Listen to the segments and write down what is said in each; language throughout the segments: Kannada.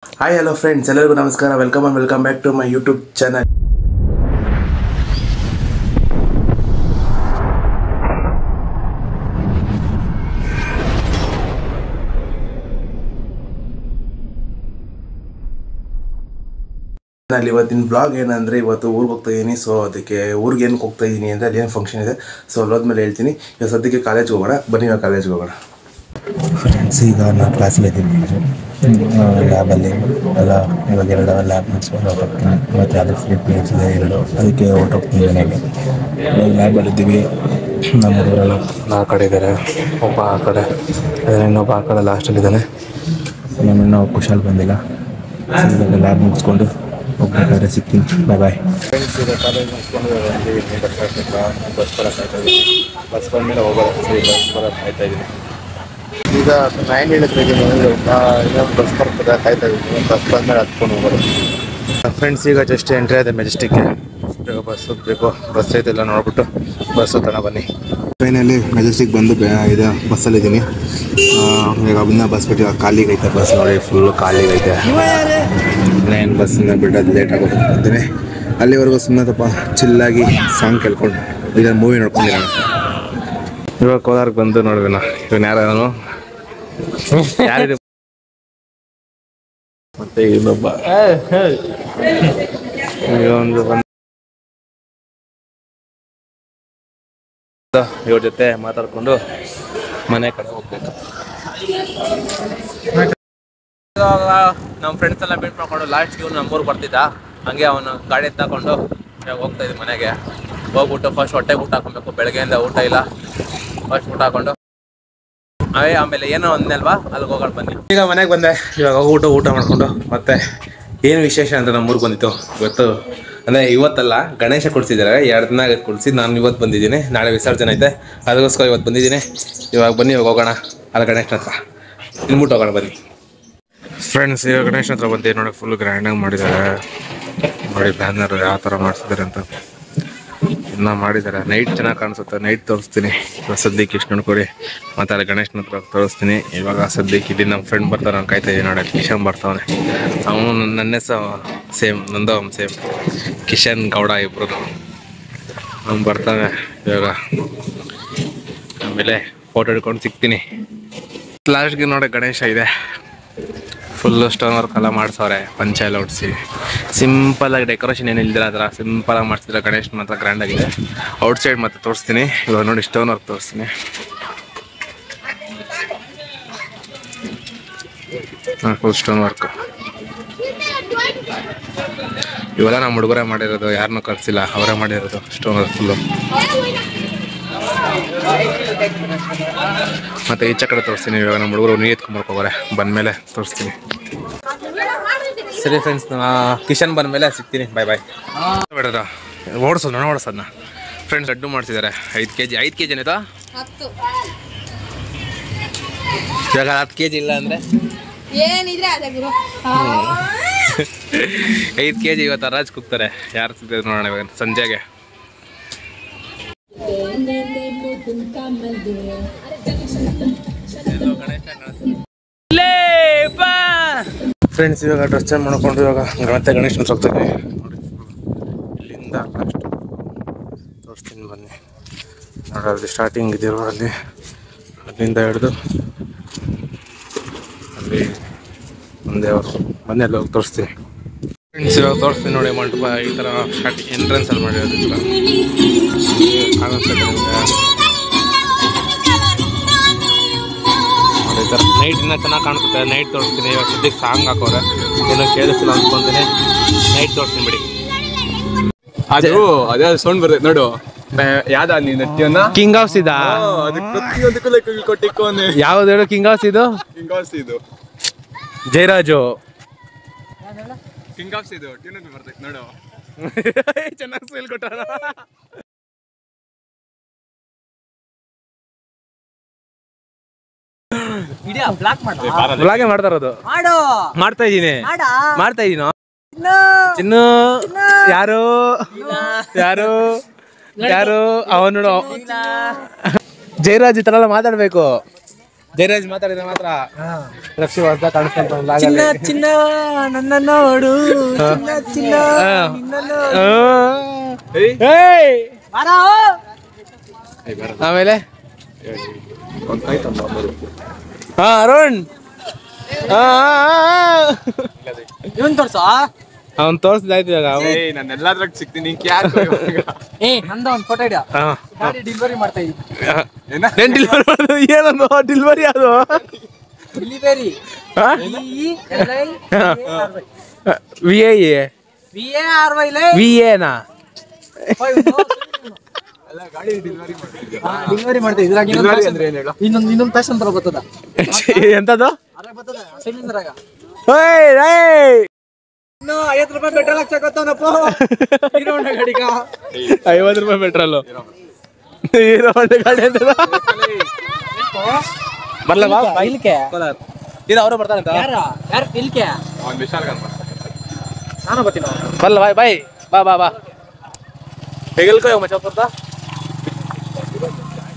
ಹಾಯ್ ಹಲೋ ಫ್ರೆಂಡ್ಸ್, ಎಲ್ಲರಿಗೂ ನಮಸ್ಕಾರ. Welcome back to my YouTube channel. ಇವತ್ತಿನ ಬ್ಲಾಗ್ ಏನಂದರೆ, ಇವತ್ತು ಊರಿಗೆ ಹೋಗ್ತಾ ಇದ್ದೀನಿ. ಸೊ ಅದಕ್ಕೆ ಊರಿಗೆ ಏನಕ್ಕೆ ಹೋಗ್ತಾ ಇದ್ದೀನಿ ಅಂದರೆ ಅಲ್ಲಿ ಏನು ಫಂಕ್ಷನ್ ಇದೆ. ಸೊ ಅಲ್ಲೋದ್ಮೇಲೆ ಹೇಳ್ತೀನಿ. ಈಗ ಸದ್ಯಕ್ಕೆ ಕಾಲೇಜ್ಗೆ ಹೋಗೋಣ. ಬನ್ನಿ, ನಾವು ಕಾಲೇಜ್ಗೆ ಹೋಗೋಣ. ಫ್ರೆಂಡ್ಸ್, ಈಗ ನಾನು ಕ್ಲಾಸಲ್ಲಿದ್ದೀನಿ. ಲ್ಯಾಬಲ್ಲಿ ಎಲ್ಲ ಇವಾಗ 2 ಲ್ಯಾಬ್ ಮುಗಿಸ್ಕೊಂಡು ಹೊರಟೋಗ್ತೀನಿ. ಮತ್ತು ಅದು ಫ್ಲಿಪ್ ಪೇಜ್ ಇದೆ 2, ಅದಕ್ಕೆ ಹೊರಟೋಗ್ತೀನಿ ಮನೆಗೆ. ಲ್ಯಾಬಲ್ಲಿದ್ದೀವಿ. ನಮ್ಮ ಹುಡುಗರೆಲ್ಲ ಆ ಕಡೆ ಇದ್ದಾರೆ, ಒಬ್ಬ ಆ ಕಡೆ, ಇನ್ನೊಬ್ಬ ಆ ಕಡೆ ಲಾಸ್ಟಲ್ಲಿದ್ದಾನೆ. ಇನ್ನೂ ಕುಶಾಲ್ ಬಂದಿಲ್ಲ. ಇವಾಗ ಲ್ಯಾಬ್ ಮುಗಿಸ್ಕೊಂಡು ಹೋಗ್ಬೇಕಾದ್ರೆ ಸಿಗ್ತೀನಿ. ಬಾಯ್. ಫ್ರೆಂಡ್ಸ್, ಈಗ ಕಾಲೇಜ್ ಮುಗಿಸ್ಕೊಂಡು ಬಸ್ ಬರೋಕ್ಕಾಗ್ತಾಯಿದ್ದೀನಿ. ಬಸ್ ಬಂದಮೇಲೆ ಹೋಗೋದು. ಸರಿ, ಬಸ್ ಬರೋಕ್ಕೆ ಕಾಯ್ತಾ ಇದ್ದೀನಿ. ಈಗ 9 ಹೇಳಿದ್ರೆ ಇನ್ನೊಂದು ಬಸ್ ಬರ್ತದೆ, ಕಾಯ್ತಾ ಇದ್ದೀನಿ. ಬಸ್ ಬಂದಮೇಲೆ ಹತ್ಕೊಂಡು ಹೋಗೋದು. ಫ್ರೆಂಡ್ಸ್, ಈಗ ಜಸ್ಟ್ ಎಂಟ್ರಿ ಆಗಿದೆ ಮೆಜೆಸ್ಟಿಕ್ಗೆ. ಬಸ್ ಹೋಗಬೇಕು. ಬಸ್ ಐತೆಲ್ಲ ನೋಡ್ಬಿಟ್ಟು ಬಸ್ ಹತ್ತೋಣ ಬನ್ನಿ. ಟ್ರೈನಲ್ಲಿ ಮೆಜೆಸ್ಟಿಕ್ ಬಂದು ಇದೆ ಬಸ್ಸಲ್ಲಿದ್ದೀನಿ. ಈಗ ಇನ್ನೂ ಬಸ್ ಬಿಟ್ಟು ಖಾಲಿಗೈತೆ. ಬಸ್ ನೋಡಿ, ಫುಲ್ಲು ಖಾಲಿಗೈತೆ. ಏನು ಬಸ್ಸಿಂದ ಬಿಡೋದು ಲೇಟಾಗಿ ಹೋಗ್ತೀನಿ. ಅಲ್ಲಿವರೆಗೂ ಸುಮ್ಮನೆ ಸ್ವಲ್ಪ ಚಿಲ್ಲಾಗಿ ಸಾಂಗ್ ಕೇಳ್ಕೊಂಡು ಇದನ್ನು ಮೂವಿ ನೋಡ್ಕೊಂಡಿರೋಣ. ಇವಾಗ ಕೋಲಾರಕ್ಕೆ ಬಂದು ನೋಡ್ಬೇನ ಇವನು ಯಾರು ಮತ್ತೆ ಇನ್ನೊಬ್ಬ ಒಂದು ಇವ್ರ ಜೊತೆ ಮಾತಾಡ್ಕೊಂಡು ಮನೆ ಕಡೆ ಹೋಗ್ಬೇಕು. ನಮ್ಮ ಫ್ರೆಂಡ್ಸ್ ಎಲ್ಲ ಮೀಟ್ ಮಾಡ್ಕೊಂಡು ಲಾಸ್ಟ್ಗೆ ಇವ್ನು ನಮ್ಮೂರಿಗೆ ಬರ್ತಿದ್ದ. ಹಂಗೆ ಅವನು ಗಾಡಿ ತಗೊಂಡು ಹೋಗ್ತಾ ಇದ್ದ ಮನೆಗೆ. ಹೋಗ್ಬಿಟ್ಟು ಫಸ್ಟ್ ಹೊಟ್ಟೆಗೆ ಊಟ ಹಾಕೊಬೇಕು. ಬೆಳಗ್ಗೆಯಿಂದ ಊಟ ಇಲ್ಲ. ಫಸ್ಟ್ ಊಟ ಹಾಕೊಂಡು ಆಮೇಲೆ ಏನೋ ಒಂದಲ್ವಾ ಅಲ್ಲಿಗೆ ಹೋಗೋಣ ಬನ್ನಿ. ಈಗ ಮನೆಗೆ ಬಂದೆ. ಇವಾಗ ಊಟ ಮಾಡ್ಕೊಂಡು ಮತ್ತೆ ಏನು ವಿಶೇಷ ಅಂತ ನಮ್ಮೂರಿಗೆ ಬಂದಿತ್ತು ಇವತ್ತು. ಅಂದರೆ ಇವತ್ತಲ್ಲ, ಗಣೇಶ ಕೊಡ್ಸಿದ್ದಾರೆ. 2 ದಿನ ಆಗೈತೆ ಕೊಡಿಸಿ. ನಾನು ಇವತ್ತು ಬಂದಿದ್ದೀನಿ. ನಾಳೆ ವಿಸರ್ಜನೆ ಐತೆ, ಅದಕ್ಕೋಸ್ಕರ ಇವತ್ತು ಬಂದಿದ್ದೀನಿ. ಇವಾಗ ಬನ್ನಿ, ಇವಾಗ ಹೋಗೋಣ ಅಲ್ಲಿ ಗಣೇಶನ ಹತ್ರ. ತಿನ್ಬಿಟ್ಟು ಹೋಗೋಣ ಬನ್ನಿ. ಫ್ರೆಂಡ್ಸ್, ಈಗ ಗಣೇಶನ ಹತ್ರ ಬಂದು ನೋಡಿ, ಫುಲ್ ಗ್ರ್ಯಾಂಡಾಗಿ ಮಾಡಿದ್ದಾರೆ ನೋಡಿ. ಬ್ಯಾನರ್ ಯಾವ ಥರ ಮಾಡಿಸಿದ್ದಾರೆ ಅಂತ ಇನ್ನೂ ಮಾಡಿದ್ದಾರೆ. ನೈಟ್ ಚೆನ್ನಾಗಿ ಕಾಣಿಸುತ್ತೆ. ನೈಟ್ ತೋರಿಸ್ತೀನಿ. ಇವಾಗ ಸದ್ಯಕ್ಕೆ ಇಷ್ಟು ನೋಡ್ಕೊಡಿ. ಮತ್ತು ಅಲ್ಲಿ ಗಣೇಶನ ಹತ್ರ ತೋರಿಸ್ತೀನಿ. ಇವಾಗ ಸದ್ಯಕ್ಕೆ ಇಲ್ಲಿ ನಮ್ಮ ಫ್ರೆಂಡ್ ಬರ್ತಾರೆ, ನಾನು ಕಾಯ್ತಾ ಇದ್ದೀನಿ ನೋಡಿ. ಕಿಶನ್ ಬರ್ತಾವನೆ. ಅವನು ನನ್ನ ಹೆಸರು ಸೇಮ್, ನಂದು ಅವ್ನು ಸೇಮ್, ಕಿಶನ್ ಗೌಡ ಇಬ್ಬರು. ಅವ್ನು ಬರ್ತಾನೆ ಇವಾಗ. ಆಮೇಲೆ ಫೋಟೋ ಹಿಡ್ಕೊಂಡು ಸಿಗ್ತೀನಿ. ಲಾಸ್ಟ್ಗೆ ನೋಡಿ ಗಣೇಶ ಇದೆ. ಫುಲ್ಲು ಸ್ಟೋನ್ ವರ್ಕ್ ಎಲ್ಲ ಮಾಡಿಸವ್ರೆ. ಪಂಚ ಎಲ್ಲ ಹೊಡಿಸಿ ಸಿಂಪಲಾಗಿ, ಡೆಕೋರೇಷನ್ ಏನು ಇಲ್ದಿರ ಆ ಥರ ಸಿಂಪಲಾಗಿ ಮಾಡಿಸಿದ್ರೆ ಗಣೇಶ್ ಮಾತ್ರ ಗ್ರ್ಯಾಂಡಾಗಿದೆ. ಔಟ್ಸೈಡ್ ಮತ್ತೆ ತೋರಿಸ್ತೀನಿ. ಇವಾಗ ನೋಡಿ ಸ್ಟೋನ್ ವರ್ಕ್ ತೋರಿಸ್ತೀನಿ. Full stone work. ಇವೆಲ್ಲ ನಮ್ಮ ಹುಡುಗರೇ ಮಾಡಿರೋದು, ಯಾರನ್ನೂ ಕಳಿಸಿಲ್ಲ, ಅವರೇ ಮಾಡಿರೋದು ಸ್ಟೋನ್ ವರ್ಕ್ ಫುಲ್ಲು. ಮತ್ತು ಈಚೆ ಕಡೆ ತೋರಿಸ್ತೀನಿ. ಇವಾಗ ನಮ್ಮ ಹುಡುಗರು ನೀರು ಎತ್ಕೊಂಬರ್ಕ್ ಹೋಗೋರೆ. ಬಂದಮೇಲೆ ತೋರಿಸ್ತೀನಿ. ಸರಿ ಫ್ರೆಂಡ್ಸ್, ಕಿಶನ್ ಬಂದಮೇಲೆ ಸಿಗ್ತೀನಿ. ಬಾಯ್. ಬೇಡ, ಓಡಿಸೋದನ್ನ ಫ್ರೆಂಡ್ಸ್ ಲಡ್ಡು ಮಾಡಿಸಿದ್ದಾರೆ. 5 kg. 5 kg ಏನಾಯ್ತಾ? ಇವಾಗ 10 kg ಇಲ್ಲ ಅಂದರೆ ಏನಿದ್ರೆ ಅದೇ ಗುರು. 5 kg ಇವತ್ತು ಅರಾಜ್ ಕುಗ್ತಾರೆ. ಯಾರು ಸಿಗ್ತದೆ ನೋಡೋಣ ಇವಾಗ ಸಂಜೆಗೆ. ಫ್ರೆಂಡ್ಸ್, ಇವಾಗ ಡ್ರೆಸ್ ಚೇಂಜ್ ಮಾಡ್ಕೊಂಡು ಇವಾಗ ಮತ್ತೆ ಗಣೇಶನ ಹೋಗ್ತಾಯಿದ್ವಿ ನೋಡಿ. ಇಲ್ಲಿಂದ ಲಾಸ್ಟ್ ತೋರಿಸ್ತೀನಿ ಬನ್ನಿ ನೋಡಿ. ಅಲ್ಲಿ ಸ್ಟಾರ್ಟಿಂಗ್ ಇದೆ ರೋಡಲ್ಲಿ, ಅಲ್ಲಿಂದ ಹಿಡಿದು ಅಲ್ಲಿ ಮುಂದೆ ಅವರು ಬನ್ನಿ, ಅಲ್ಲಿ ಹೋಗಿ ತೋರಿಸ್ತೀನಿ. ಫ್ರೆಂಡ್ಸ್, ಇವಾಗ ತೋರಿಸ್ತೀನಿ ನೋಡಿ. ಮಂಟಪ ಈ ಥರ ಸ್ಟಾರ್ಟಿಂಗ್ ಎಂಟ್ರೆನ್ಸಲ್ಲಿ ಮಾಡಿರೋದು ಈ ಥರ ಕಾಣಿಸ್ತಾ ಇದೆ ನೋಡಿ. ಈ ಥರ ನೈಟ್ ಇನ್ನೂ ಚೆನ್ನಾಗಿ ಕಾಣಿಸುತ್ತೆ. ನೈಟ್ ತೋರಿಸ್ತೀನಿ. ಇವಾಗ ಸದ್ಯಕ್ಕೆ ಸಾಂಗ್ ಹಾಕೋರೆ, ಏನೋ ಕೇಳಿಸಿಲ್ಲ ಅಂದ್ಕೊಂತೀನಿ. ನೈಟ್ ತೋರಿಸ್ತೀನಿ ಬಿಡಿ. ಅದು ಅದೇ ಸೌಂಡ್ ಬರ್ತೈತೆ ನೋಡು. ಯಾವ್ದ ನೀನು ಕಿಂಗ್ ಹೌಸ್ ಇದಾ? ಯಾವ್ದು ಹೇಳು? ಕಿಂಗ್ ಹೌಸ್ ಇದು. ಜಯರಾಜು ಕಿಂಗ್ ಆಫ್ಸ್ ಇದು ಟ್ಯೂನ್ ಬರ್ತೈತೆ ನೋಡು. ಚೆನ್ನಾಗಿ ಸೇಲ್ ಕೊಟ್ಟಾರ. ಬ್ಲಾಗೆ ಮಾಡ್ತಾ ಇರೋದು. ಮಾಡ್ತಾ ಇದ್ದೀನಿ. ಚಿನ್ನು ಯಾರು ಅವನು ನೋಡು. ಜಯರಾಜ್ ಈ ಥರ ಎಲ್ಲ ಮಾತಾಡ್ಬೇಕು. ಜಯರಾಜ್ ಮಾತಾಡಿದ್ರೆ ಮಾತ್ರ ರಕ್ಷಿ ಹೊಸ ಕಾಣಿಸ್ತಾ ಚಿನ್ನ ಚಿನ್ನ ನನ್ನ ನೋಡು ಚಿನ್ನ ಚಿನ್ನ ಆಮೇಲೆ ಹಾ ಅರುಣ್ ಇವನ್ ತೋರ್ಸ ಅವ್ನು ತೋರಿಸ್ದಾಯ್ತು ಇವಾಗ ನಾನು ಎಲ್ಲಾದ್ರಾಗ ಸಿಗ್ತೀನಿ ನಂದ ಒಂದ್ ಫೋಟೋ ಇಡ ಗಾಡಿ ಡೆಲಿವರಿ ಮಾಡ್ತಾ ಇದ್ದೀನಿ ಏನದು ಡೆಲಿವರಿ ಅದು ಡೆಲಿವರಿ VAನಾ ಡೆಲಿವರಿ ಮಾಡ್ತಾ ಇದ್ರಾಗ ಇನ್ನೊಂದು ಫ್ಯಾಷನ್ ತರ ಬರ್ತದ ಎಂತದು ಸಿಲಿಂಡರ್ ಇನ್ನು ₹50 ಪೆಟ್ರೋಲ್ ಹಾಕ್ಸಕತ್ತವನಪ್ಪ ಹೀರೋ ಹೋಂಡಾ ಗಾಡಿಗ ₹50 ಪೆಟ್ರೋಲ್ ಹೀರೋ ಹೋಂಡಾ ಗಾಡಿ ಅಂತ ಬರ್ಲವಾ ಇಲ್ಕೆ ಇದು ಅವರು ಬರ್ತಾರಂತ ಯಾರು ಇಲ್ಕೆ ವಿಶಾಲ್ ನಾನು ಬರ್ತೀನಿ ಬರ್ಲ ಬಾಯ್ ಬಾಯ್ ಬಾ ಬಾ ಬಾ ಹೇಗಲ್ಕೋ ಮಚ್ಚ ಬರ್ತಾ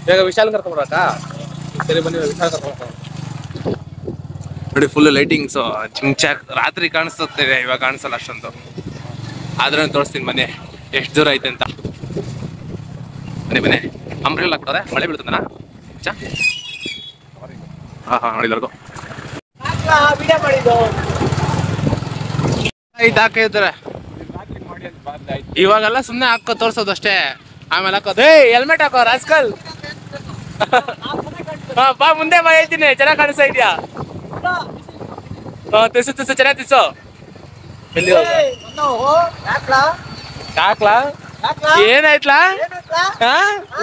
ಈಗ ವಿಶಾಲ್ ಕರ್ಕೊಂಡ್ಬರಕ್ಕ ಸರಿ ಬನ್ನಿ ವಿಶಾಲ್ ಕರ್ಕೊಂಡ್ ನೋಡಿ ಫುಲ್ ಲೈಟಿಂಗ್ಸ್ ಚಿಂಚಾಕ್ ರಾತ್ರಿ ಕಾಣಿಸುತ್ತೆ ಇವಾಗ ಕಾಣಿಸಲ್ಲ ಅಷ್ಟೊಂದು ಆದ್ರೂ ತೋರಿಸ್ತೀನಿ ಬನ್ನಿ ಎಷ್ಟು ದೂರ ಐತೆ ಅಂತ ಬನ್ನಿ ಬನ್ನಿ ಅಂಬ್ರೆಲ್ಲ ಹಾಕ್ತಾರೆ ಮಳೆ ಬೀಳ್ತದನಾ ಹಾ ಹಾ ನೋಡಿದರ್ಗು ಹಾಕಿರ್ತಾರೆ ಇವಾಗೆಲ್ಲ ಸುಮ್ಮನೆ ಹಾಕೋ ತೋರ್ಸೋದು ಅಷ್ಟೇ ಆಮೇಲೆ ಹಾಕೋದು ಹೆಲ್ಮೆಟ್ ಹಾಕೋ ರಾಸ್ಕಲ್ ಬಾ ಮುಂದೆ ಬಾ ಹೇಳ್ತೀನಿ ಚೆನ್ನಾಗಿ ಕಾಣಿಸ್ತಾ ಇದೆಯಾ ತಿರ್ಸು ತಿರ್ಸು ಚೆನ್ನಾಗಿ ತಿರ್ಸು ಎಲ್ಲಿ ಯಾಕ್ಲಾ ಏನಾಯ್ತ್ಲಾ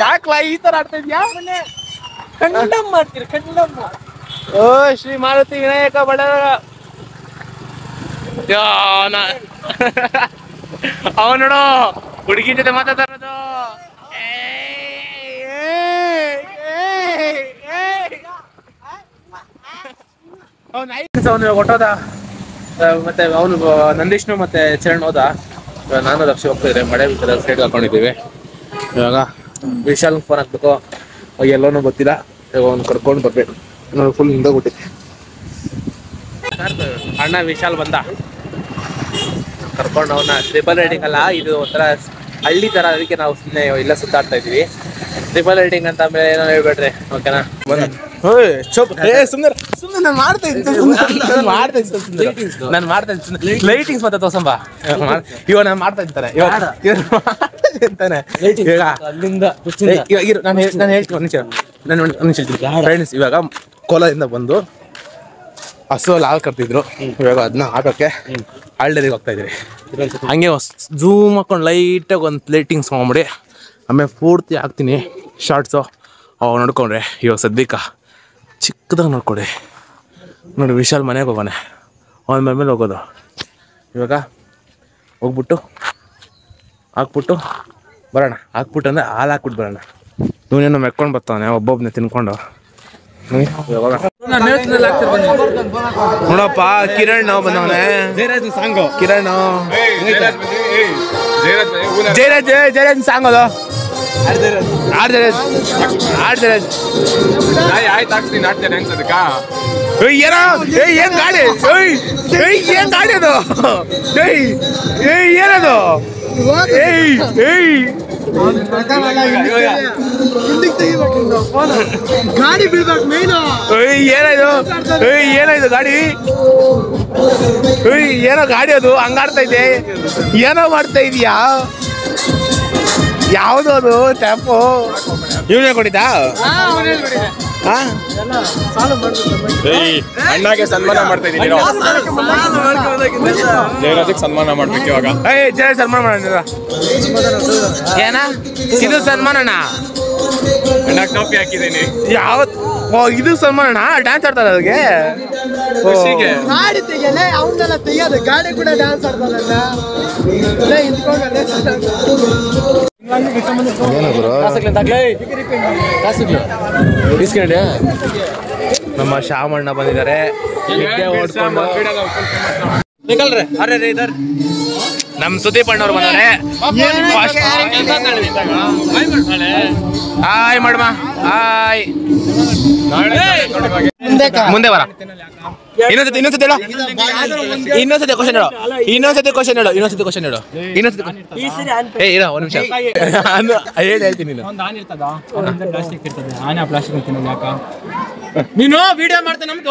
ಯಾಕ್ಲಾ ಈ ತರ ಆಡ್ತಾ ಇದ್ಯಾ ಕಂಡಮ್ ಮಾಡ್ತೀರಿ ಕಂಡಮ್ ಓ ಶ್ರೀ ಮಾರುತಿ ವಿನಾಯಕ ಬಡ ಅವ ನೋಡು ಹುಡುಗಿ ಜೊತೆ ಮಾತಾಡ್ತಾ ಇರೋದು ಅವನು ಹೊಟ್ಟೋದ ಮತ್ತೆ ಅವನು ನಂದೀಶ್ನು ಮತ್ತೆ ಚರಣ್ ಹೋದ ಇವಾಗ ನಾನು ಲಕ್ಷ ಹೋಗ್ತಿದ್ರೆ ಮಳೆ ಬಿಟ್ಟರೆ ಸೈಡ್ ಹಾಕೊಂಡಿದ್ದೀವಿ ಇವಾಗ ವಿಶಾಲ್ ಫೋನ್ ಹಾಕ್ಬೇಕು ಎಲ್ಲೋನೂ ಗೊತ್ತಿಲ್ಲ ಇವಾಗ ಅವ್ನು ಕರ್ಕೊಂಡು ಬರ್ಬೇಕು ನೋಡಿ ಫುಲ್ ಹಿಂದೋಗ್ಬಿಟ್ಟಿದ್ದೆ ಅಣ್ಣ ವಿಶಾಲ್ ಬಂದ ಕರ್ಕೊಂಡು ಅವನ ಟ್ರಿಪಲ್ ರೈಡಿಂಗ್ ಅಲ್ಲ ಇದು ಒಂಥರ ಹಳ್ಳಿ ತರ ಅದಕ್ಕೆ ನಾವು ಸುಮ್ಮನೆ ಇಲ್ಲ ಸುತ್ತಾಡ್ತಾ ಇದೀವಿ ಟ್ರಿಪಲ್ ರೈಡಿಂಗ್ ಅಂತ ಆಮೇಲೆ ಏನೋ ಹೇಳ್ಬೇಡ್ರಿ ಓಕೆನಾ ಸುಮ್ಮನೆ ನಾನು ಮಾಡ್ತಾ ಇದ್ದೀನಿ ಲೈಟಿಂಗ್ಸ್ ಮತ್ತೆ ತೋರ್ಸಂಬ ಇವಾಗ ನಾನು ಮಾಡ್ತಾ ಇರ್ತಾರೆ ಅಂತಾನೆ ನಾನು ಹೇಳ್ತೀನಿ ಫ್ರೆಂಡ್ಸ್ ಇವಾಗ ಕೋಲಾರಿಂದ ಬಂದು ಹಸುವಲ್ಲಿ ಹಾಲು ಕರ್ತಿದ್ರು ಇವಾಗ ಅದನ್ನ ಹಾಕೋಕ್ಕೆ ಹಾಲ್ಡೇರಿಗೆ ಹೋಗ್ತಾ ಇದ್ರಿ ಹಂಗೆ ಝೂಮ್ ಹಾಕೊಂಡು ಲೈಟಾಗಿ ಒಂದು ಲೈಟಿಂಗ್ಸ್ ತೊಗೊಂಬಿಡಿ ಆಮೇಲೆ ಪೂರ್ತಿ ಹಾಕ್ತೀನಿ ಶಾರ್ಟ್ಸು ಅವು ನೋಡ್ಕೊಂಡ್ರೆ ಇವಾಗ ಸದ್ಯಕ್ಕೆ ಚಿಕ್ಕದಾಗಿ ನೋಡ್ಕೊಡಿ ನೋಡಿ ವಿಶಾಲ್ ಮನೆಗೆ ಹೋಗೋಣ ಅವನ ಮೇಲೆ ಹೋಗೋದು ಇವಾಗ ಹೋಗ್ಬಿಟ್ಟು ಹಾಕ್ಬಿಟ್ಟು ಬರೋಣ ಹಾಕ್ಬಿಟ್ಟು ಅಂದರೆ ಹಾಲು ಹಾಕ್ಬಿಟ್ಟು ಬರೋಣ ಇವನೇನೋ ಮೆಕ್ಕೊಂಡು ಬರ್ತಾನೆ ಒಬ್ಬೊಬ್ಬನೇ ತಿನ್ಕೊಂಡು ನೋಡಪ್ಪ ಕಿರಣ್ ಬಂದವನೆ ಕಿರಣ್ ಜಯರಾಜ್ ಸಾಂಗ್ ಅದು ಆಯ್ತು ಹಾಕ್ತೀನಿ ಆಡ್ತೇನೆ ಅನ್ಸದಕ್ಕ ಏನ್ ಗಾಡಿ ಏನ್ ಗಾಡಿ ಅದು ಏನದು ಗಾಡಿ ಬೀಳ್ಬೇಕು ಮೈನು ಏನಾಯ್ತು ಗಾಡಿ ಏನೋ ಗಾಡಿ ಅದು ಹಂಗಾಡ್ತಾ ಇದೆ ಏನೋ ಮಾಡ್ತಾ ಇದೀಯಾ ಯಾವ್ದು ಅದು ಟ್ಯಾಪು ಇವನೇ ಕೊಟ್ಟಿದ್ದ ಅಣ್ಣಾಗೆ ಸನ್ಮಾನ ಮಾಡ್ತಾ ಇದ್ದೀನಿ ಜಯರಾಜಕ್ಕೆ ಸನ್ಮಾನ ಮಾಡ್ಬೇಕು ಇವಾಗ ಜಯ ಸನ್ಮಾನ ಮಾಡೋಣ ಏನ ಇದು ಸನ್ಮಾನನಾ ಅಣ್ಣ ಟೋಪಿ ಹಾಕಿದ್ದೀನಿ ಯಾವತ್ ಇದು ಸನ್ಮಾನನಾ ಡ್ಯಾನ್ಸ್ ಆಡ್ತಾರೆ ಅದಕ್ಕೆ ಗಾಡಿ ತೆಗಿಯಲ್ಲ ಅವನ್ನೆಲ್ಲ ತೆಗಿಯೋದು ಗಾಡಿ ಕೂಡ ಡ್ಯಾನ್ಸ್ ಆಡ್ತಾರಲ್ಲ ನಮ್ಮ ಶಾಮಣ್ಣ ಬಂದಿದ್ದಾರೆ ನಮ್ ಸುದೀಪ್ ಅಣ್ಣವ್ರು ಬಂದವ್ರೆ. ಹಾಯ್ ಮಾಡಮ್ಮ, ಹಾಯ್. ಮುಂದೆ ಬರ. ಇನ್ನೊಂದ್ಸತಿ ಹೇಳು. ಇನ್ನೊಂದ್ಸತಿ ಕ್ವಶನ್ ಹೇಳು. ಏ ಇರೋ ಒಂದ್ ನಿಮಿಷ ಹೇಳ್ತೀನಿ ನೀನು. ನೀನು ವಿಡಿಯೋ ಮಾಡ್ತಾನೆ ನಮ್ದು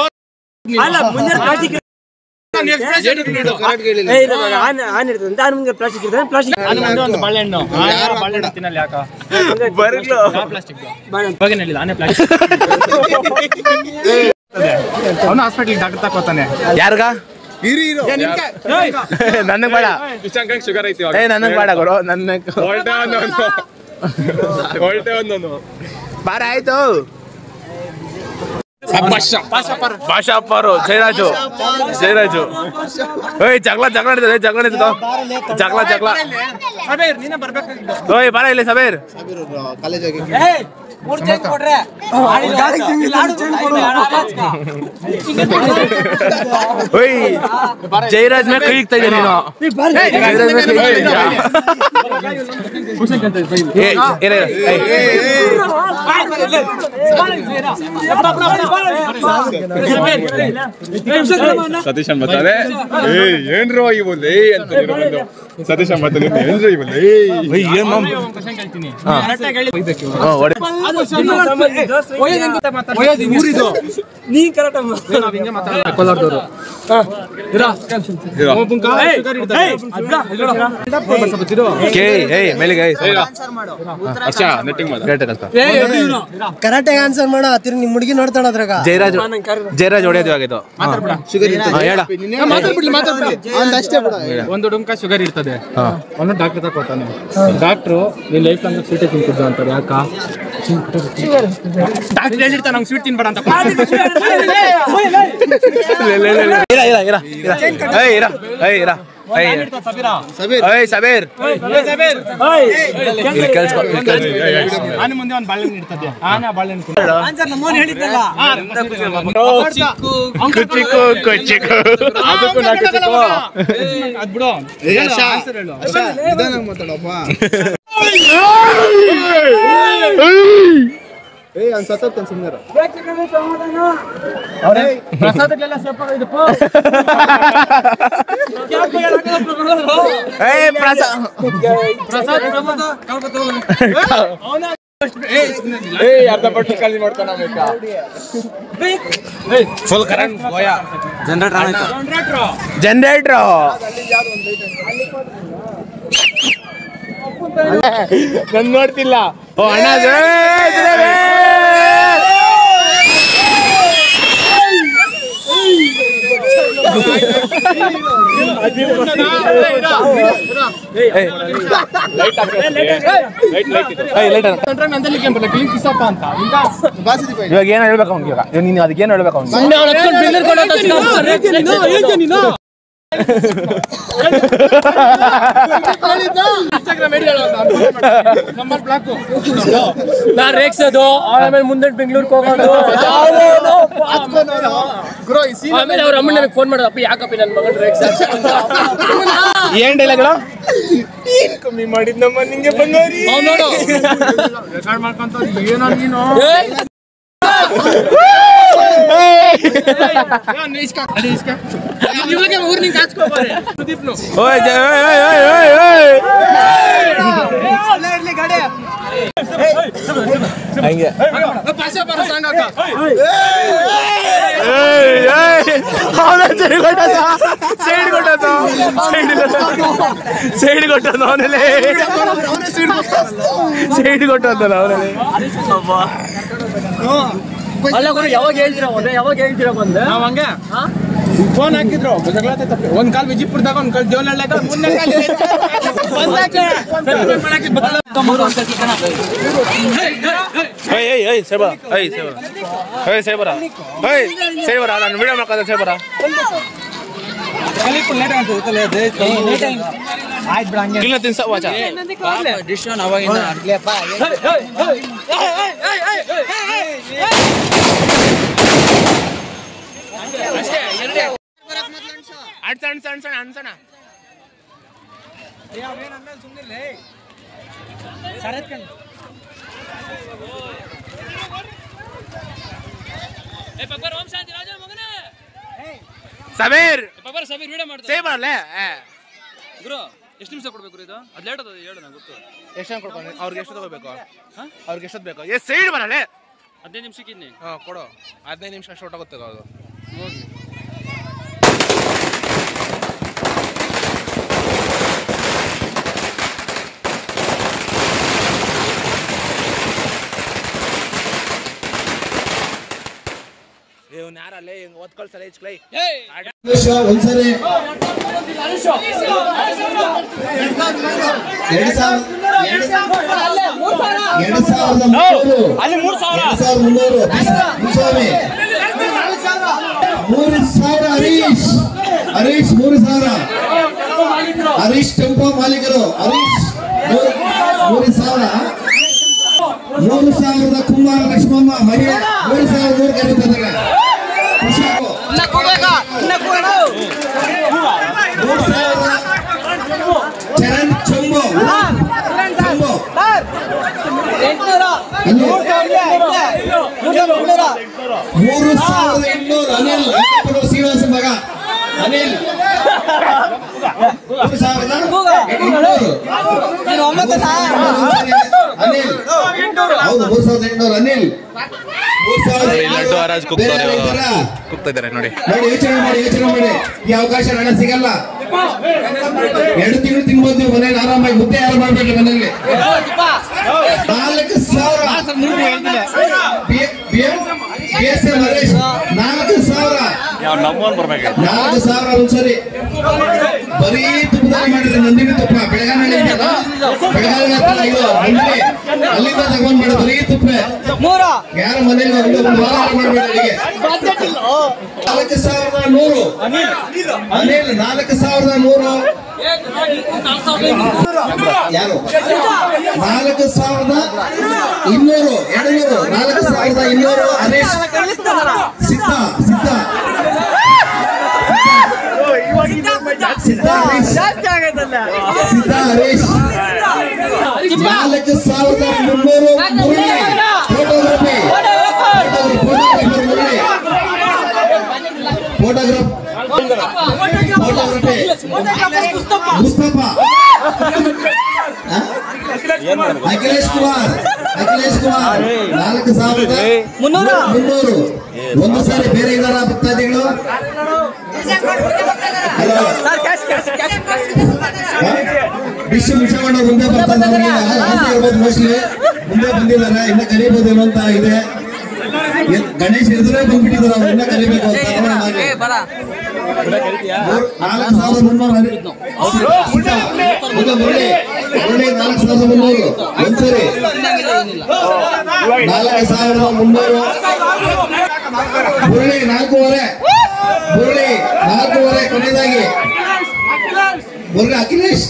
ಬಾಳೆಹಣ್ಣು ತಿನ್ನಲ್ಲ ಯಾಕ ಅವನು ಹಾಸ್ಪಿಟಲ್ ಡಾಕ್ಟರ್ ತಕೋತಾನೆ. ಯಾರ್ಗ ನನಗ್ ಬೇಡ, ಶುಗರ್ ಐತಿ ನನಗ್ ಬೇಡ ಗುರು. ನನ್ನ ಬಾರ ಆಯ್ತು. ಭಾಷಾಪ್ಪರು ಜಯರಾಜು ಓಯ್ ಜಗಳ ಓಯ್ ಬಾರ ಇಲ್ಲಿ ಸಬೇರ್. ಓಯ್ ಜಯರಾಜ್ ಮೇಲೆ ಕೈ ಇಕ್ತಾ ಇದೀಯ ನೀನು. ಸತೀಶ್ ಬರ್ತಾರೆ. ಏನ್ರೋ ಇವಲ್ಲಿ ಅಂತ ಸತೀಶ್ ಬರ್ತಾನೆ. ಏನ್ರೋ ಇವಲ್ಲಿ ಕೋಲಾರದವರು ಕರೆಕ್ಟ್ ಆನ್ಸರ್ ಮಾಡೋ ತಿರ್ಗಿ ನಿಮ್ ಹುಡುಗಿ ನೋಡ್ತಾಳ ಅದ್ರಾಗ. ಜಯರಾಜ್ ಹೊಡೆಯೋದು ಆಗಿದ್ದು. ಒಂದು ಡುಂಕ ಶುಗರ್ ಇರ್ತದೆ. ಅವನು ಡಾಕ್ಟರ್ ತಗೋತಾನೆ. ಡಾಕ್ಟ್ರು ನೀನ್ ಲೈಫ್ ಲಾಂಗ್ ಸ್ವೀಟ್ ತಿನ್ತಿದ್ದ ಅಂತಾರೆ. ಯಾಕ ಡಾಕ್ಟರ್ ಹೇಳಿರ್ತಾನೆ ನಂಗೆ ಸ್ವೀಟ್ ತಿನ್ಬೇಡ ಅಂತ. ಆನೆ ಮುಂದೆ ಒಂದು ಬಾಳೆಹಣ್ಣು ಇರ್ತದೆ. ಆನೆ ಆ ಬಾಳೆಹಣ್ಣು ಅದ್ ಬಿಡು. ಪ್ರಸಾದಕ್ಕೆಲ್ಲ ಅರ್ಧ ಪಟ್ಟು ಖಾಲಿ ಮಾಡ್ತಾನ. ಫುಲ್ ಕರೆಂಟ್ ಜನರೇಟರ್ ನನ್ ನೋಡ್ತಿಲ್ಲ. ಓ ಅಣ್ಣ ಇವಾಗ ಏನ್ ಹೇಳ್ಬೇಕು ಅವ್ನಿಗೆ? ಇವಾಗ ನೀನು ಅದಕ್ಕೇನು ಹೇಳ್ಬೇಕು ಅವ್ನಿಗೆ? ನಾನ್ ರೇಗ್ಸೋದು ಆಮೇಲೆ ಮುಂದೆ ಬೆಂಗಳೂರಿಗೆ ಹೋಗೋದು. ಆಮೇಲೆ ಅವ್ರ ಅಮ್ಮ ನನಗೆ ಫೋನ್ ಮಾಡೋದಪ್ಪ, ಯಾಕಪ್ಪ ನನ್ನ ಮಗನ ರೇಗ್ಸ ಏನ್ ಡೈಲಾಗ್ಗಳು ಕಮ್ಮಿ ಮಾಡಿದ್ನಮ್ಮ ನಿಂಗೆ ಬಂದೋರಿ ನೋಡು ರೆಕಾರ್ಡ್ ಮಾಡ್ಕೊಂತ ಏನೋ ನೀನು ಸೈಡ್ ಕೊಟ್ಟದ ಅವನಲ್ಲಿ ಸೈಡ್ ಕೊಟ್ಟಂತಲ್ಲ ಅವನಲ್ಲಿ. ಅಲ್ಲ ಗುರು, ಯಾವಾಗ ಹೇಳ್ತೀರಾ ಬಂದೆ ನಾವ್ ಹಂಗೆ ಫೋನ್ ಹಾಕಿದ್ರು ಒಂದ್ ಕಾಲ್ ವಿಜಿಪುರದಾಗ ಒಂದ್ ಕಾಲ್ ದೇವನಹಳ್ಳಿಯಾಗ ಮುಂದೆ ನಾನು ವಿಡಿಯೋ ಮಾಡ್ಕೊಂಡ ಸೇಬರ ಇಲ್ಲ ತಿನ್ಸ ವಾಚ ಅಣ್ಸಣ ಸಮೀರ್ ಸಮೀರ್ ವಿಡಿಯೋ ಮಾಡ್ತಾರೆ ಸೇವ್ ಮಾಡಲೇ ಗುರು ಎಷ್ಟು ನಿಮಿಷ ಕೊಡ್ಬೇಕು ಇದು ಅದು ಲೇಟ್ ಅದು ಹೇಳು ನಂಗೆ ಗೊತ್ತು ಎಷ್ಟು ಟೈಮ್ ಕೊಡ್ಕೊಂಡು ಅವ್ರಿಗೆ ಎಷ್ಟು ತಗೋಬೇಕು ಅವ್ರಿಗೆ ಎಷ್ಟೊತ್ತು ಬೇಕು ಎಷ್ಟು ಸೈಡ್ ಬರಲ್ಲೇ 15 ನಿಮಿಷಕ್ಕೆ ಇನ್ನೇ ಕೊಡು 15 ನಿಮಿಷ ಅಷ್ಟು ಹೊಟ್ಟಾಗುತ್ತೆ ಅದು ಹೋಗಿ ಇವ್ನು ಯಾರಲ್ಲೇ ಹಿಂಗೆ ಒದ್ ಕಳ್ಸಲ್ಲ ಇಚ್ಕಲೈ ಒಂದ್ಸರಿ 3,000 ಹರೀಶ್ 3,000 ಹರೀಶ್ ಟೆಂಪೋ ಮಾಲೀಕರು ಹರೀಶ್ 3,000 ಕುಮಾರ ಲಕ್ಷ್ಮಮ್ಮ ಮಹಿಳೆ 3,000 ಕರೀತಾರೆ ಚರಣ್ ಚಂಬೋ 3,800 ಅನಿಲ್ ಶ್ರೀನಿವಾಸ ಮಗ ಅನಿಲ್ 3,800 ಅನಿಲ್ ಹೌದು 3,800 ಅನಿಲ್ ಲಡ್ಡು ಹರಾಜ್ ಕೂಗ್ತಾ ಇದ್ದಾರೆ ನೋಡಿ ಯೋಚನೆ ಮಾಡಿ ಈ ಅವಕಾಶ ಹಣ ಸಿಗಲ್ಲ 2 ತಿಂಗಳು ತಿನ್ಬೋದು ನೀವು ಮನೇಲಿ ಆರಾಮಾಗಿ ಮುದ್ದೆ ಯಾರು ಮಾಡ್ಬೇಡ್ರಿ ಮನೇಲಿ 4,000 ಒಂದ್ಸರಿ ಬರೀ ತುಪ್ಪದಲ್ಲಿ ಮಾಡಿದ್ರೆ ನಂದಿನಿ ತುಪ್ಪ ಬೆಳಗಾವಿ ಅಲ್ಲಿಂದ ತಗೊಂಡ್ ಮಾಡಿ ಬರೀ ತುಪ್ಪ ಯಾರ ಮನೇಲಿ ಒಂದು ವಾರ ಮಾಡ್ಬೇಡ ಅಡಿಗೆ 4,100 ಅನಿಲ್ 4,100 ಯಾರು 4,200 4,200 ಹರೀಶ್ ಸಿದ್ಧ ಹರೀಶ್ 4,300 ಫೋಟೋಗ್ರಫಿ ಮುಸ್ತಫಾ ಅಖಿಲೇಶ್ ಕುಮಾರ್ 4,300 ಒಂದು ಸಾರಿ ಬೇರೆ ಇದಾರ ಭಕ್ತಾದಿಗಳು ವಿಶ್ವಗಣ್ಣ ಮುಂದೆ ಬರ್ತಾರೆ ಮೋಸ್ಟ್ಲಿ ಮುಂದೆ ಬಂದಿದ್ದಾರೆ ಇನ್ನ ಕರೀಬಹುದೇನೋ ಅಂತ ಇದೆ ಗಣೇಶ್ ಎದುರೇ ಬಂದ್ಬಿಟ್ಟಿದ್ದಾರೆ ಅವ್ರು ಇನ್ನ ಕರಿಬೇಕು ಅಂತ 4,300 ಒಂದ್ಸರಿ 4,300 ಮುರಳಿ 4,500 ಕೊನೆಯದಾಗಿ ಮುರಳಿ ಅಖಿಲೇಶ್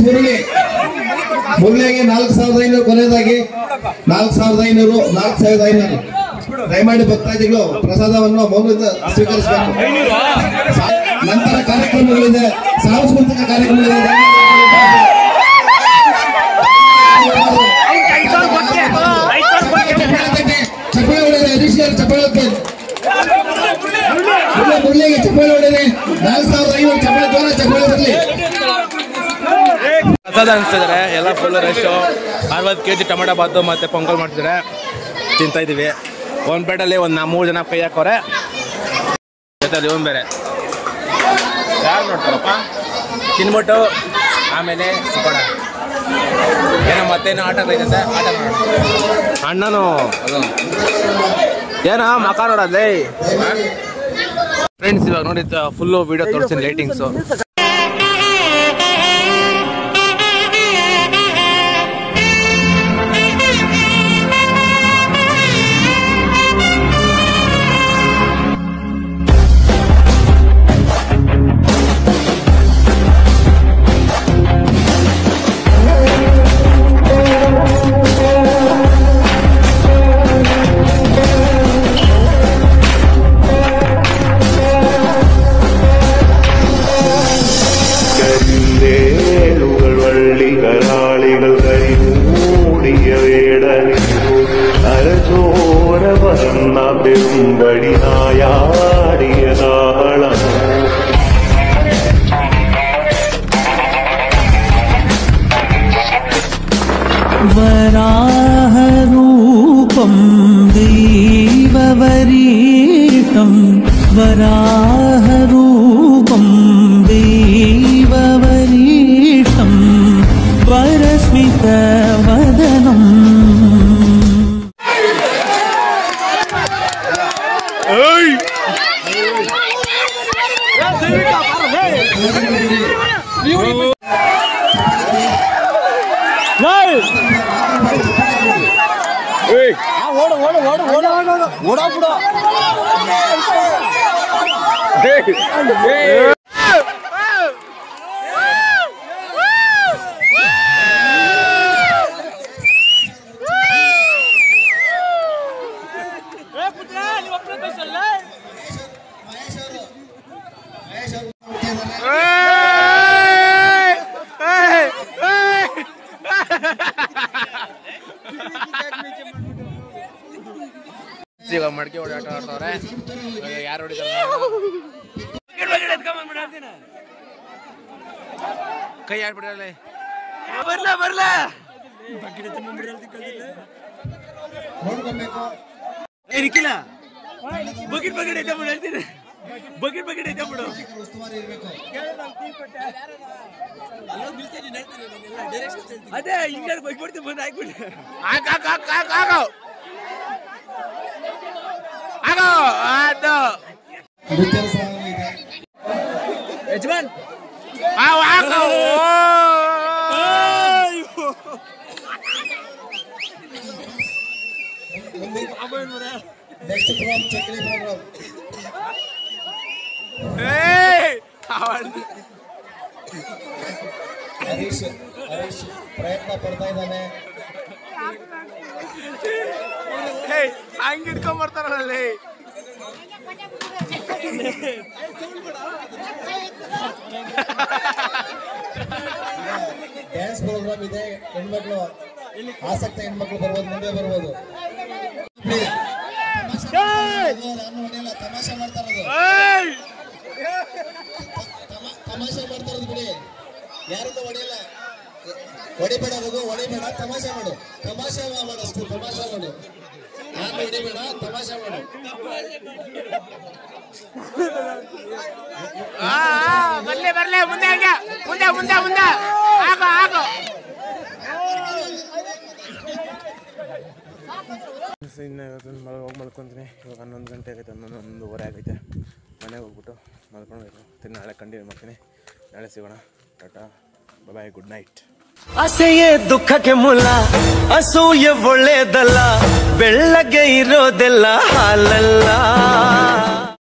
ಮುರಳಿಗೆ 4,500 ಕೊನೆಯದಾಗಿ 4,500 ದಯಮಾಡಿ ಭಕ್ತಾದಿಗಳು ಪ್ರಸಾದವನ್ನು ಮೌನದಿಂದ ಸ್ವೀಕರಿಸಬೇಕು. ನಂತರ ಕಾರ್ಯಕ್ರಮಗಳಿದೆ, ಸಾಂಸ್ಕೃತಿಕ ಕಾರ್ಯಕ್ರಮಗಳಿದೆ. ಚಪ್ಪಾಳೆ ಹೊಡೆದರೆ ಹರೀಶ್ garu ಚಪ್ಪಾಳೆ ಹೊಡೆದರೆ ಮುರಳಿಗೆ ಚಪ್ಪಾಳೆ ಹೊಡೆದರೆ 4,500 ಚಪ್ಪಾಳೆ ಬರಲಿ. ಪ್ರಸಾದ ಅನಿಸ್ತಿದ್ದಾರೆ ಎಲ್ಲ ಫುಲ್ ರಶ್. 60 kg ಟೊಮೆಟೊ ಬಾತು ಮತ್ತೆ ಪೊಂಗಲ್ ಮಾಡ್ತಿದ್ದಾರೆ, ತಿಂತಾ ಇದೀವಿ. ಒಂದು ಪ್ಲೇಟಲ್ಲಿ ಒಂದು 3 ಜನ ಕೈ ಹಾಕೋರೆ, ಜೊತೆಲಿ ಇವನ್ ಬೇರೆ ಯಾರು ನೋಡ್ತಾರಪ್ಪ ತಿನ್ಬಿಟ್ಟು ಆಮೇಲೆ ಕೊಡ ಏನೋ ಮತ್ತೇನೋ ಆಟ ಬೈದಂತೆ ಆಟ ಅಣ್ಣನು ಅದು ಏನೋ ಮಕ ನೋಡೋದೇ ಫ್ರೆಂಡ್ಸ್. ಇವಾಗ ನೋಡಿದ್ದು ಫುಲ್ಲು ವಿಡಿಯೋ ತೋರಿಸ್ತೀನಿ ಲೈಟಿಂಗ್ಸು. കരികരാളികൾ കരിമൂടിയ വേടനിന്നു അരചോര വന്ന പെരുമ്പടി നായാടിയ താളം വരാഹരൂപം ദൈവവരീഷ്ടം വരാഹരൂപം ദൈവവരീഷ്ടം വരസ്മിതവദനം ಈಗ ಮಡಿಕೆ ಓಡಾಟ ಆಡ್ತವ್ರೆ ಯಾರು ಹೊಡಿತಾರೆ ಕೈ ಆಡ್ಬಿಡಲ್ಲ ಬರ್ಲ ಏನಿಕ್ಕಿಲ್ಲ ಬಕೆಟ್ ಐತೆ ಬಿಡು ಹೇಳ್ತೀನಿ ಬಕೆಟ್ ಐತೆ ಬಿಡು ಅದೇ ಹಿಂಗ ಬಗ್ಬಿಡ್ತೀನಿ ಬಂದು ಹಾಕ್ಬಿಡಿ ಯಜಮಾನ್ ಹರೀಶ್ ಪ್ರಯತ್ನ ಪಡ್ತಾ ಇದ್ದಾನೆ. ಹಂಗ ಇಟ್ಕೊಂಡ್ ಬರ್ತಾರಲ್ಲಿ ಡ್ಯಾನ್ಸ್ ಪ್ರೋಗ್ರಾಮ್ ಇದೆ. ಹೆಣ್ಮಕ್ಳು ಆಸಕ್ತ ಹೆಣ್ಮಕ್ಳು ಬರ್ಬೋದು, ಮುಂದೆ ಬರ್ಬೋದು. ತಮಾಷೆ ಮಾಡ್ತಾ ಇರೋದು ಬಿಡಿ, ಯಾರಿಗೂ ಹೊಡೆಯಲ್ಲ. ಹೊಡಿಬೇಡ ರಘು, ಹೊಡಿಬೇಡ, ತಮಾಷೆ ಮಾಡು, ತಮಾಷೆ ಮಾಡಷ್ಟು ತಮಾಷೆ ಮಾಡು, ನಾನು ಹೊಡಿಬೇಡ, ತಮಾಷೆ ಮಾಡು. ಬರ್ಲೆ ಮುಂದೆ ಮುಂದೆ ಆಗೋ ಇನ್ನು ಇವತ್ತು ಹೋಗಿ ಮಲ್ಕೊತೀನಿ. ಇವಾಗ 11 ಗಂಟೆ ಆಗೈತೆ, 11:30 ಆಗೈತೆ. ಮನೆಗೆ ಹೋಗ್ಬಿಟ್ಟು ಮಲ್ಕೊಳ್ಬೇಕು. ನಾಳೆ ಕಂಟಿನ್ಯೂ ಮಾಡ್ತೀನಿ. ನಾಳೆ ಸಿಗೋಣ. ಟಾಟಾ, ಬಾಯ್, ಗುಡ್ ನೈಟ್. ಅಸೆಯೇ ದುಃಖಕ್ಕೆ ಮೂಲ, ಅಸೂಯೆ ಒಳ್ಳೇದಲ್ಲ, ಬೆಳ್ಳಗೆ ಇರೋದೆಲ್ಲ ಹಾಲಲ್ಲ.